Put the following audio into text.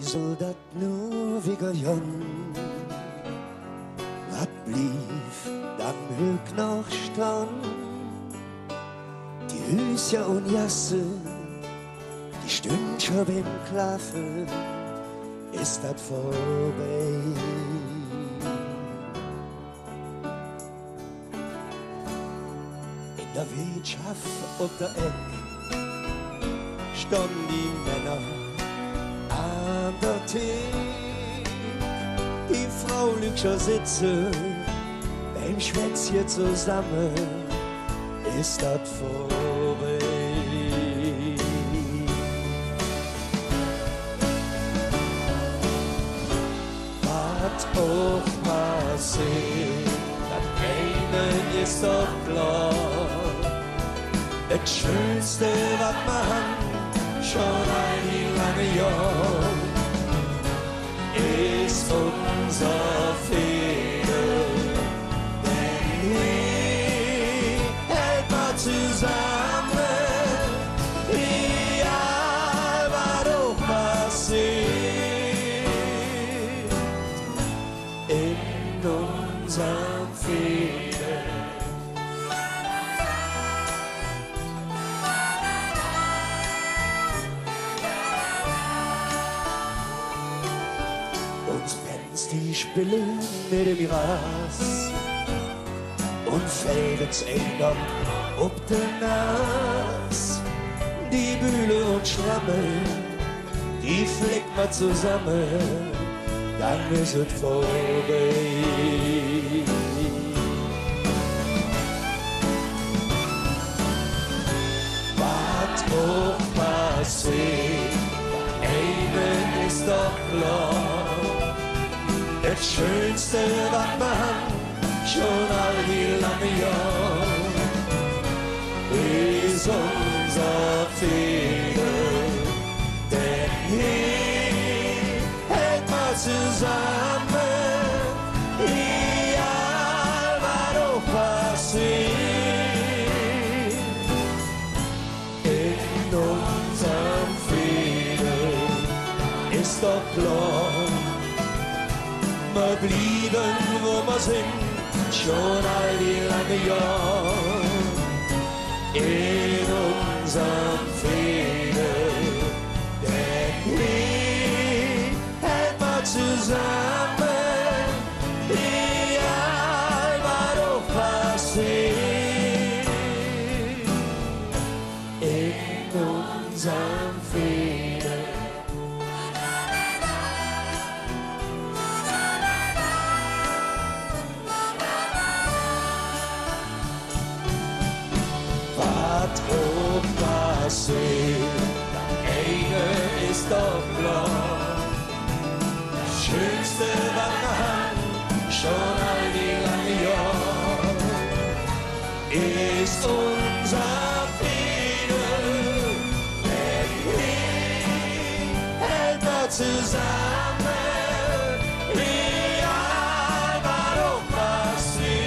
Soldat nur Vigilion, wat blieb dann Höck noch stand. Die Hüsja und Jasse, die stünd schon beim Klaffen, ist dat vorbei. In der Wirtschaft ob der Eck standen die Männer an der Theke. Die Frau liegt schon sitzen, beim Schwätzchen zusammen, ist dat vorbei. Was auch passiert, das einen ist doch klar. Das Schönste, was man hat, schon ein lange Jahr, ist unser Fehler. Denn wir hält mal zusammen, egal was auch passiert, in unserem Fehler. Die Spille mit dem Gras und fädelt's ändern ob der Nas. Die Bühle und Schrammel, die flickt man zusammen, dann ist es vorbei. Was auch passiert, einen ist doch klar. Das Schönste, was man hat, schon all die lange Jahre, ist unser Fehler. Denn hier hält man zusammen, egal was auch passiert, in unserem Fehler ist doch klar. Wir blieben, wo wir sind, schon all die lange Jahre, in unserem Fehler. Denn wir hält man zusammen, egal was auch passiert, in unserem Fehler. Was auch passiert, eine ist doch klar. Das Schönste, was man hat, schon all die lange Jahre, ist unser Fehler. Denn wir hält man zusammen, egal was auch passiert.